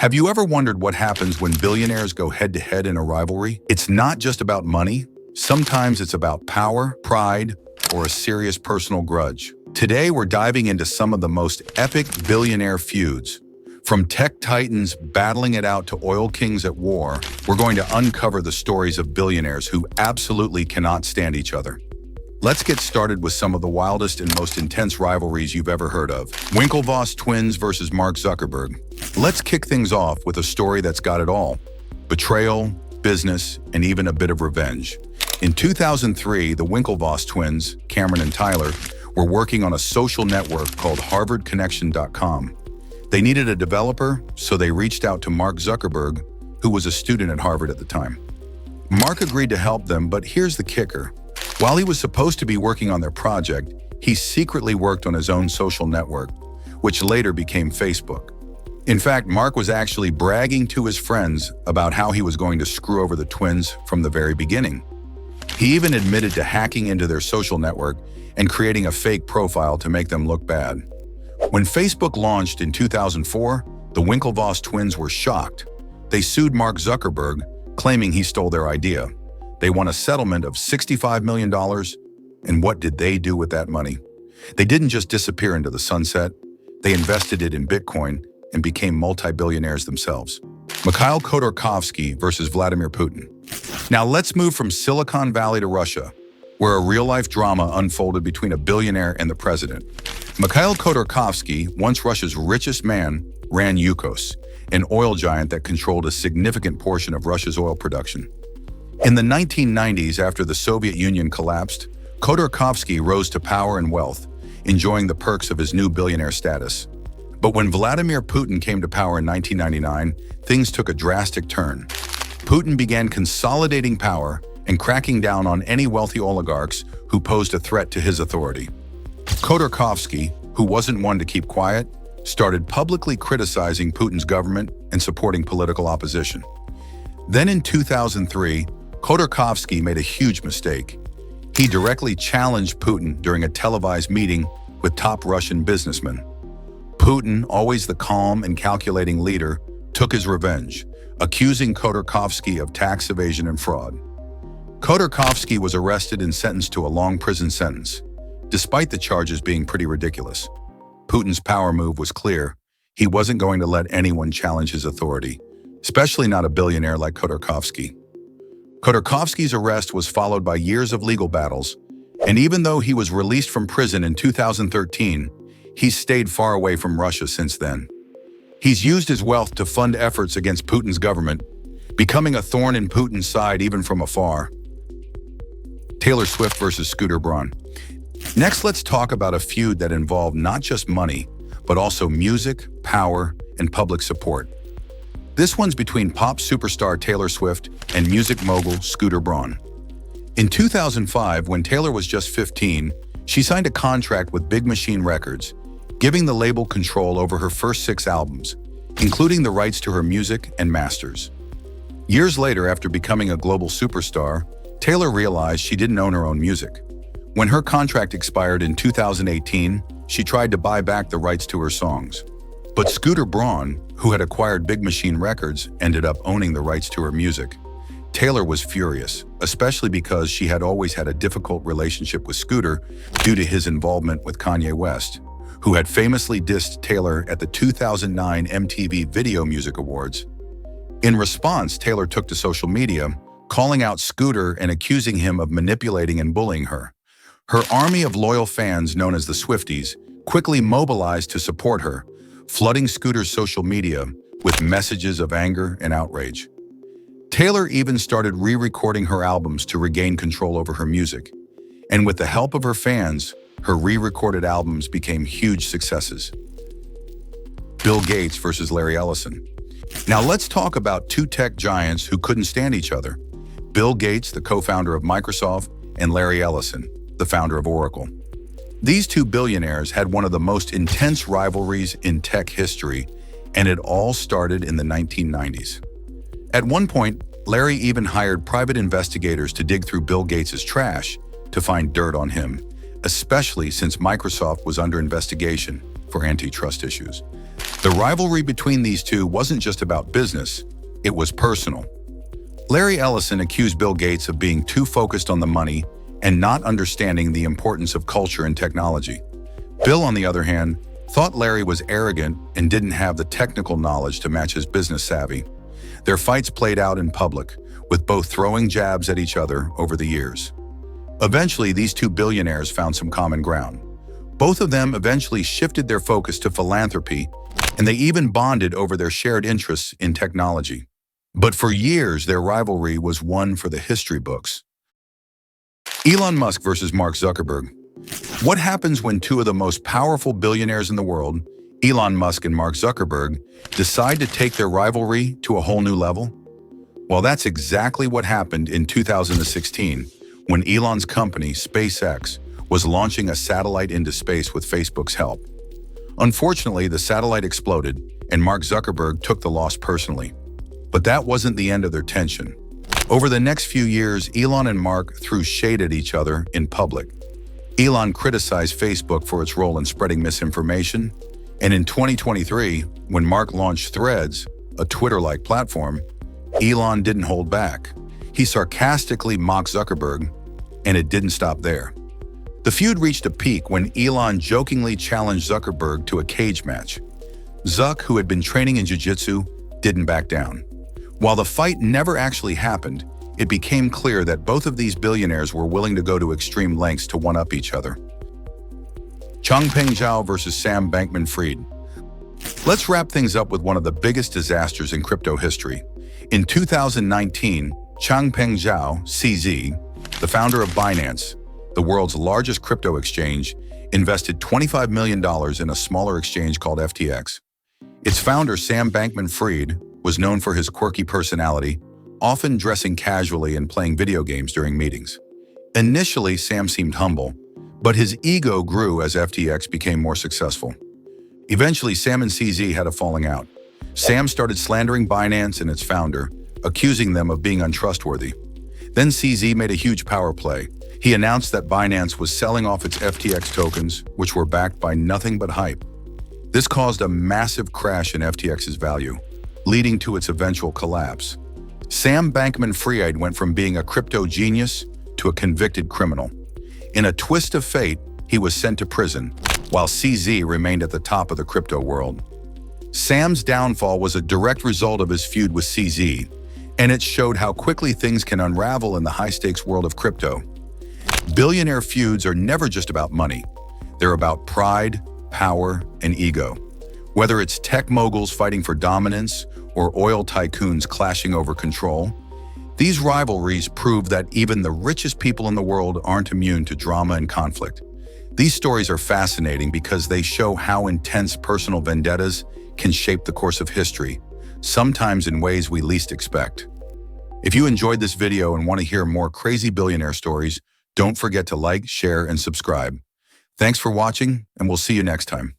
Have you ever wondered what happens when billionaires go head-to-head in a rivalry? It's not just about money. Sometimes it's about power, pride, or a serious personal grudge. Today, we're diving into some of the most epic billionaire feuds. From tech titans battling it out to oil kings at war, we're going to uncover the stories of billionaires who absolutely cannot stand each other. Let's get started with some of the wildest and most intense rivalries you've ever heard of. Winklevoss twins versus Mark Zuckerberg. Let's kick things off with a story that's got it all: betrayal, business, and even a bit of revenge. In 2003, the Winklevoss twins, Cameron and Tyler, were working on a social network called HarvardConnection.com. They needed a developer, so they reached out to Mark Zuckerberg, who was a student at Harvard at the time. Mark agreed to help them, but here's the kicker. While he was supposed to be working on their project, he secretly worked on his own social network, which later became Facebook. In fact, Mark was actually bragging to his friends about how he was going to screw over the twins from the very beginning. He even admitted to hacking into their social network and creating a fake profile to make them look bad. When Facebook launched in 2004, the Winklevoss twins were shocked. They sued Mark Zuckerberg, claiming he stole their idea. They won a settlement of $65 million, and what did they do with that money? They didn't just disappear into the sunset. They invested it in Bitcoin and became multi-billionaires themselves. Mikhail Khodorkovsky versus Vladimir Putin. Now let's move from Silicon Valley to Russia, where a real-life drama unfolded between a billionaire and the president. Mikhail Khodorkovsky, once Russia's richest man, ran Yukos, an oil giant that controlled a significant portion of Russia's oil production. In the 1990s, after the Soviet Union collapsed, Khodorkovsky rose to power and wealth, enjoying the perks of his new billionaire status. But when Vladimir Putin came to power in 1999, things took a drastic turn. Putin began consolidating power and cracking down on any wealthy oligarchs who posed a threat to his authority. Khodorkovsky, who wasn't one to keep quiet, started publicly criticizing Putin's government and supporting political opposition. Then in 2003, Khodorkovsky made a huge mistake. He directly challenged Putin during a televised meeting with top Russian businessmen. Putin, always the calm and calculating leader, took his revenge, accusing Khodorkovsky of tax evasion and fraud. Khodorkovsky was arrested and sentenced to a long prison sentence, despite the charges being pretty ridiculous. Putin's power move was clear. He wasn't going to let anyone challenge his authority, especially not a billionaire like Khodorkovsky. Khodorkovsky's arrest was followed by years of legal battles, and even though he was released from prison in 2013, he's stayed far away from Russia since then. He's used his wealth to fund efforts against Putin's government, becoming a thorn in Putin's side even from afar. Taylor Swift versus Scooter Braun. Next, let's talk about a feud that involved not just money, but also music, power, and public support. This one's between pop superstar Taylor Swift and music mogul Scooter Braun. In 2005, when Taylor was just 15, she signed a contract with Big Machine Records, giving the label control over her first 6 albums, including the rights to her music and masters. Years later, after becoming a global superstar, Taylor realized she didn't own her own music. When her contract expired in 2018, she tried to buy back the rights to her songs. But Scooter Braun, who had acquired Big Machine Records, ended up owning the rights to her music. Taylor was furious, especially because she had always had a difficult relationship with Scooter due to his involvement with Kanye West, who had famously dissed Taylor at the 2009 MTV Video Music Awards. In response, Taylor took to social media, calling out Scooter and accusing him of manipulating and bullying her. Her army of loyal fans, known as the Swifties, quickly mobilized to support her, flooding Scooter's social media with messages of anger and outrage. Taylor even started re-recording her albums to regain control over her music, and with the help of her fans, her re-recorded albums became huge successes. Bill Gates versus Larry Ellison. Now let's talk about 2 tech giants who couldn't stand each other: Bill Gates, the co-founder of Microsoft, and Larry Ellison, the founder of Oracle. These 2 billionaires had one of the most intense rivalries in tech history, and it all started in the 1990s. At one point, Larry even hired private investigators to dig through Bill Gates' trash to find dirt on him, especially since Microsoft was under investigation for antitrust issues. The rivalry between these two wasn't just about business, it was personal. Larry Ellison accused Bill Gates of being too focused on the money and not understanding the importance of culture and technology. Bill, on the other hand, thought Larry was arrogant and didn't have the technical knowledge to match his business savvy. Their fights played out in public, with both throwing jabs at each other over the years. Eventually, these two billionaires found some common ground. Both of them eventually shifted their focus to philanthropy, and they even bonded over their shared interests in technology. But for years, their rivalry was one for the history books. Elon Musk versus Mark Zuckerberg. What happens when two of the most powerful billionaires in the world, Elon Musk and Mark Zuckerberg, decide to take their rivalry to a whole new level? Well, that's exactly what happened in 2016, when Elon's company, SpaceX, was launching a satellite into space with Facebook's help. Unfortunately, the satellite exploded, and Mark Zuckerberg took the loss personally. But that wasn't the end of their tension. Over the next few years, Elon and Mark threw shade at each other in public. Elon criticized Facebook for its role in spreading misinformation, and in 2023, when Mark launched Threads, a Twitter-like platform, Elon didn't hold back. He sarcastically mocked Zuckerberg, and it didn't stop there. The feud reached a peak when Elon jokingly challenged Zuckerberg to a cage match. Zuck, who had been training in jiu-jitsu, didn't back down. While the fight never actually happened, it became clear that both of these billionaires were willing to go to extreme lengths to one-up each other. Changpeng Zhao versus Sam Bankman-Fried. Let's wrap things up with one of the biggest disasters in crypto history. In 2019, Changpeng Zhao, CZ, the founder of Binance, the world's largest crypto exchange, invested $25 million in a smaller exchange called FTX. Its founder, Sam Bankman-Fried, was known for his quirky personality, often dressing casually and playing video games during meetings. Initially, Sam seemed humble, but his ego grew as FTX became more successful. Eventually, Sam and CZ had a falling out. Sam started slandering Binance and its founder, accusing them of being untrustworthy. Then CZ made a huge power play. He announced that Binance was selling off its FTX tokens, which were backed by nothing but hype. This caused a massive crash in FTX's value, leading to its eventual collapse. Sam Bankman-Fried went from being a crypto genius to a convicted criminal. In a twist of fate, he was sent to prison, while CZ remained at the top of the crypto world. Sam's downfall was a direct result of his feud with CZ, and it showed how quickly things can unravel in the high-stakes world of crypto. Billionaire feuds are never just about money. They're about pride, power, and ego. Whether it's tech moguls fighting for dominance or oil tycoons clashing over control, these rivalries prove that even the richest people in the world aren't immune to drama and conflict. These stories are fascinating because they show how intense personal vendettas can shape the course of history, sometimes in ways we least expect. If you enjoyed this video and want to hear more crazy billionaire stories, don't forget to like, share, and subscribe. Thanks for watching, and we'll see you next time.